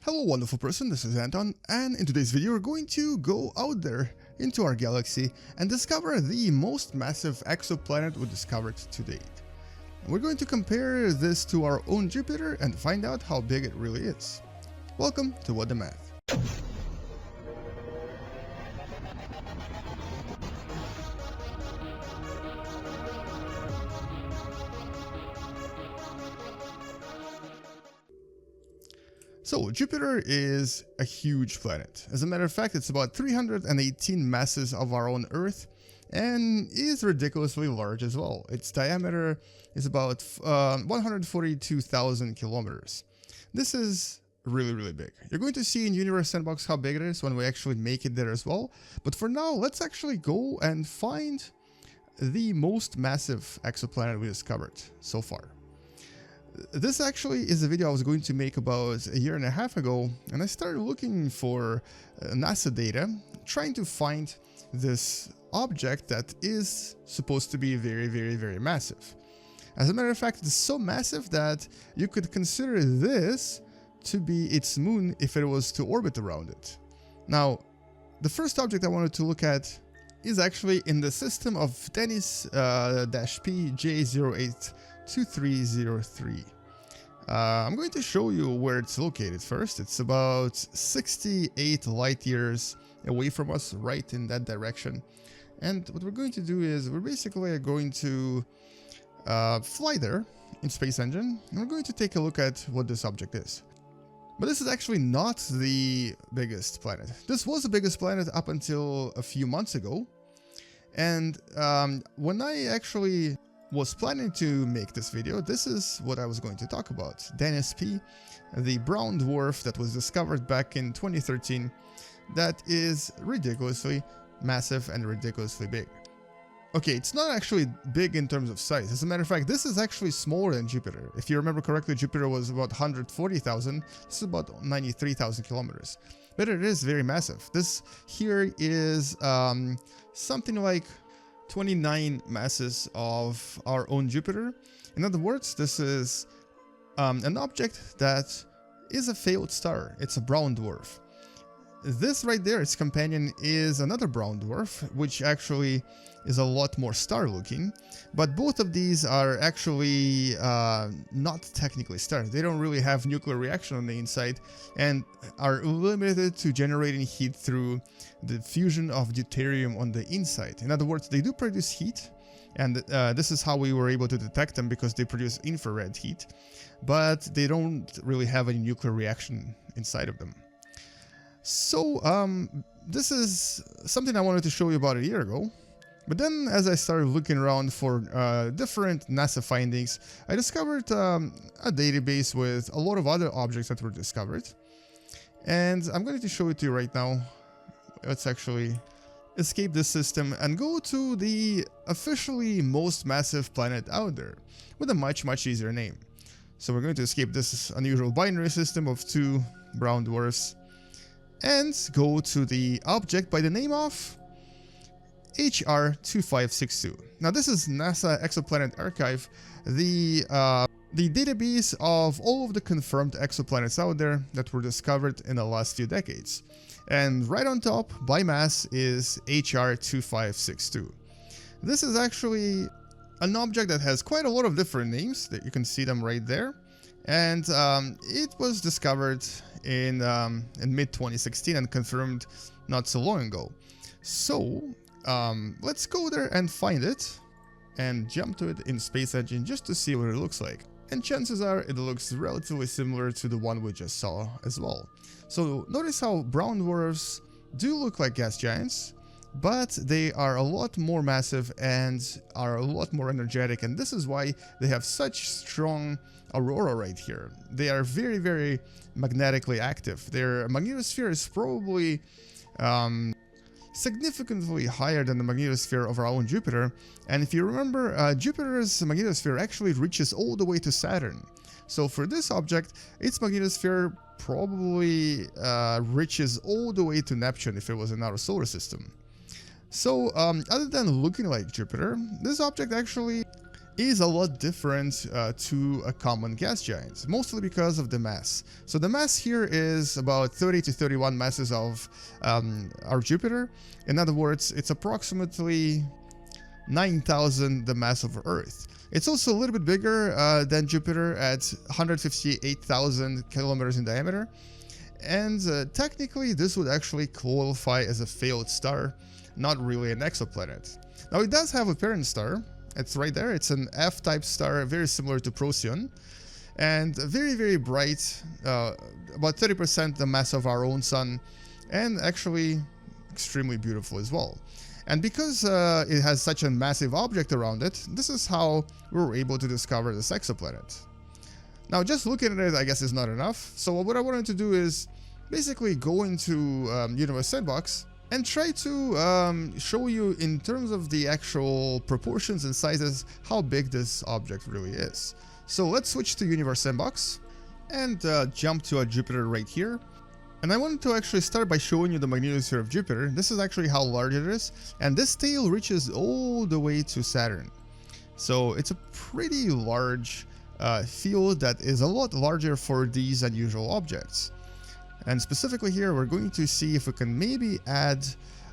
Hello wonderful person, this is Anton, and in today's video we're going to go out there into our galaxy and discover the most massive exoplanet we discovered to date. We're going to compare this to our own Jupiter and find out how big it really is. Welcome to What the Math. So, Jupiter is a huge planet. As a matter of fact, it's about 318 masses of our own Earth and is ridiculously large as well. Its diameter is about 142,000 kilometers. This is really big. You're going to see in Universe Sandbox how big it is when we actually make it there as well. But for now, let's actually go and find the most massive exoplanet we discovered so far. This actually is a video I was going to make about a year and a half ago, and I started looking for NASA data, trying to find this object that is supposed to be very massive. As a matter of fact, it's so massive that you could consider this to be its moon if it was to orbit around it. Now, the first object I wanted to look at is actually in the system of denis-p J082303. I'm going to show you where it's located first. It's about 68 light years away from us, right in that direction. And what we're going to do is we're basically going to fly there in space engine, and we're going to take a look at what this object is. But this is actually not the biggest planet. This was the biggest planet up until a few months ago. And when I actually was planning to make this video, this is what I was going to talk about. denis-p, the brown dwarf that was discovered back in 2013, that is ridiculously massive and ridiculously big. Okay, it's not actually big in terms of size. As a matter of fact, this is actually smaller than Jupiter. If you remember correctly, Jupiter was about 140,000. This is about 93,000 kilometers. But it is very massive. This here is something like 29 masses of our own Jupiter. In other words, this is an object that is a failed star. It's a brown dwarf. This right there, its companion, is another brown dwarf, which actually is a lot more star-looking. But both of these are actually not technically stars. They don't really have nuclear reaction on the inside and are limited to generating heat through the fusion of deuterium on the inside. In other words, they do produce heat, and this is how we were able to detect them, because they produce infrared heat, but they don't really have any nuclear reaction inside of them. So this is something I wanted to show you about a year ago. But then as I started looking around for different NASA findings, I discovered a database with a lot of other objects that were discovered. And I'm going to show it to you right now. Let's actually escape this system and go to the officially most massive planet out there with a much easier name. So we're going to escape this unusual binary system of two brown dwarfs and go to the object by the name of HR 2562. Now this is NASA Exoplanet Archive, the database of all of the confirmed exoplanets out there that were discovered in the last few decades. And right on top, by mass, is HR 2562. This is actually an object that has quite a lot of different names, that you can see them right there. And it was discovered in mid-2016 and confirmed not so long ago. So let's go there and find it and jump to it in Space Engine just to see what it looks like. And chances are it looks relatively similar to the one we just saw as well. So notice how brown dwarfs do look like gas giants, but they are a lot more massive and are a lot more energetic, and this is why they have such strong aurora right here. They are very magnetically active. Their magnetosphere is probably significantly higher than the magnetosphere of our own Jupiter. And if you remember, Jupiter's magnetosphere actually reaches all the way to Saturn. So for this object, its magnetosphere probably reaches all the way to Neptune if it was in our solar system. So other than looking like Jupiter, this object actually is a lot different to a common gas giant, mostly because of the mass. So the mass here is about 30 to 31 masses of our Jupiter. In other words, it's approximately 9,000 the mass of Earth. It's also a little bit bigger than Jupiter at 158,000 kilometers in diameter. And technically, this would actually qualify as a failed star, not really an exoplanet. Now, it does have a parent star. It's right there. It's an F-type star, very similar to Procyon, and very, very bright, about 30% the mass of our own sun, and actually extremely beautiful as well. And because it has such a massive object around it, this is how we were able to discover this exoplanet. Now, just looking at it, I guess, is not enough. So what I wanted to do is basically go into Universe Sandbox and try to show you in terms of the actual proportions and sizes how big this object really is. So let's switch to Universe Sandbox and jump to a Jupiter right here. And I wanted to actually start by showing you the magnetosphere of Jupiter. This is actually how large it is, and this tail reaches all the way to Saturn. So it's a pretty large field that is a lot larger for these unusual objects. And specifically here, we're going to see if we can maybe add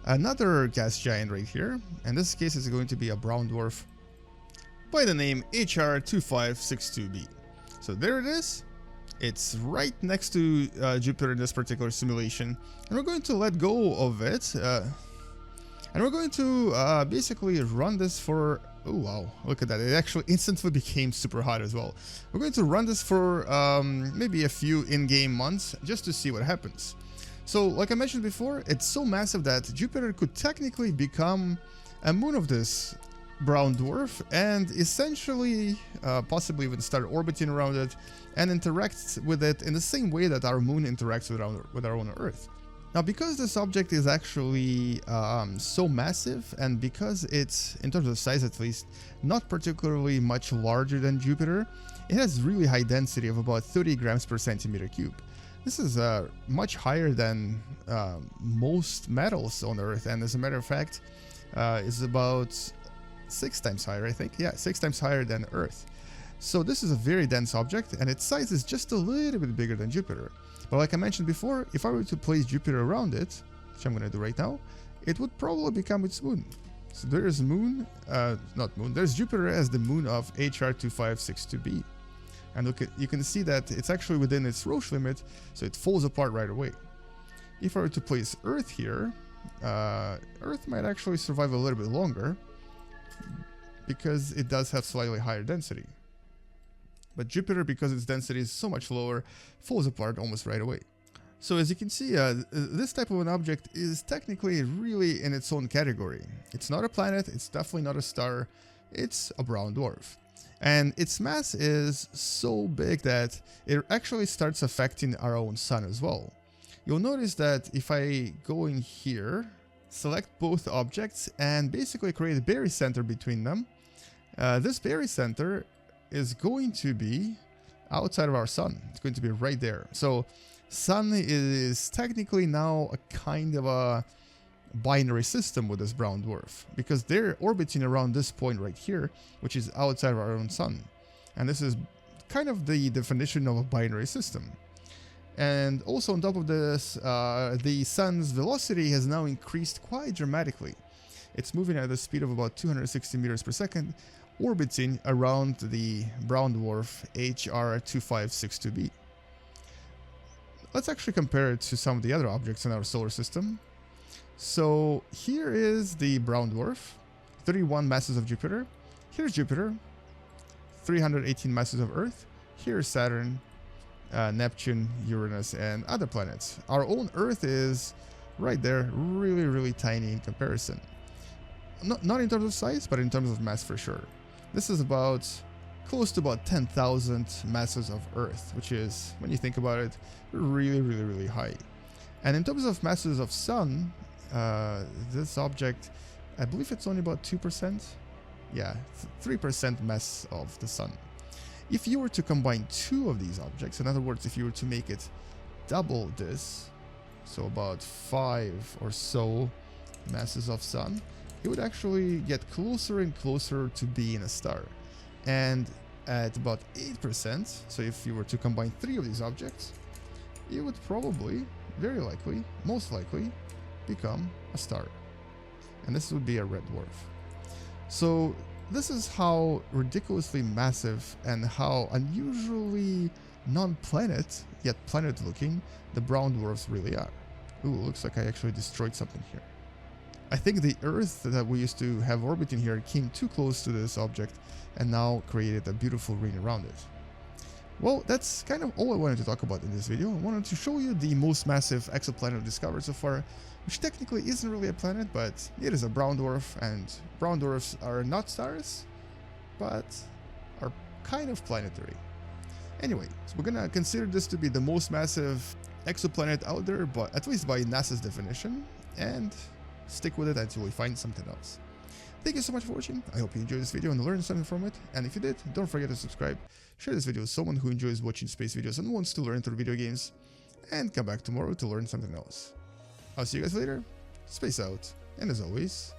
another gas giant right here. In this case, it's going to be a brown dwarf by the name HR2562b. So there it is. It's right next to Jupiter in this particular simulation. And we're going to let go of it. And we're going to basically run this for... Oh, wow. Look at that. It actually instantly became super hot as well. We're going to run this for maybe a few in-game months just to see what happens. So, like I mentioned before, it's so massive that Jupiter could technically become a moon of this brown dwarf and essentially possibly even start orbiting around it and interact with it in the same way that our moon interacts with our own Earth. Now, because this object is actually so massive, and because it's, in terms of size at least, not particularly much larger than Jupiter, it has really high density of about 30 grams per centimeter cube. This is much higher than most metals on Earth, and as a matter of fact, is about 6 times higher, I think. Yeah, 6 times higher than Earth. So this is a very dense object, and its size is just a little bit bigger than Jupiter. But like I mentioned before, if I were to place Jupiter around it, which I'm going to do right now, it would probably become its moon. So there's moon, not moon, there's Jupiter as the moon of HR2562b. And look, you can see that it's actually within its Roche limit, so it falls apart right away. If I were to place Earth here, Earth might actually survive a little bit longer, because it does have slightly higher density. But Jupiter, because its density is so much lower, falls apart almost right away. So as you can see, this type of an object is technically really in its own category. It's not a planet, it's definitely not a star, it's a brown dwarf. And its mass is so big that it actually starts affecting our own sun as well. You'll notice that if I go in here, select both objects, and basically create a barycenter between them, this barycenter is going to be outside of our sun. It's going to be right there. So sun is technically now a kind of a binary system with this brown dwarf, because they're orbiting around this point right here, which is outside of our own sun. And this is kind of the definition of a binary system. And also on top of this, the sun's velocity has now increased quite dramatically. It's moving at a speed of about 260 meters per second, orbiting around the brown dwarf HR2562b. Let's actually compare it to some of the other objects in our solar system. So here is the brown dwarf, 31 masses of Jupiter. Here's Jupiter, 318 masses of Earth. Here's Saturn, Neptune, Uranus, and other planets. Our own Earth is right there, really, really tiny in comparison. Not in terms of size, but in terms of mass for sure. This is about close to about 10,000 masses of Earth, which is, when you think about it, really, really, really high. And in terms of masses of Sun, this object, I believe it's only about 2%. Yeah, 3% mass of the Sun. If you were to combine two of these objects, in other words, if you were to make it double this, so about 5 or so masses of Sun, it would actually get closer and closer to being a star. And at about 8%, so if you were to combine 3 of these objects, you would probably, very likely, most likely, become a star. And this would be a red dwarf. So this is how ridiculously massive and how unusually non-planet, yet planet-looking, the brown dwarfs really are. Ooh, looks like I actually destroyed something here. I think the Earth that we used to have orbiting here came too close to this object and now created a beautiful ring around it. Well, that's kind of all I wanted to talk about in this video. I wanted to show you the most massive exoplanet discovered so far, which technically isn't really a planet, but it is a brown dwarf, and brown dwarfs are not stars, but are kind of planetary. Anyway, so we're gonna consider this to be the most massive exoplanet out there, but at least by NASA's definition, and stick with it until we find something else. Thank you so much for watching. I hope you enjoyed this video and learned something from it. And if you did, don't forget to subscribe, share this video with someone who enjoys watching space videos and wants to learn through video games, and come back tomorrow to learn something else. I'll see you guys later. Space out, and as always,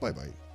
bye bye.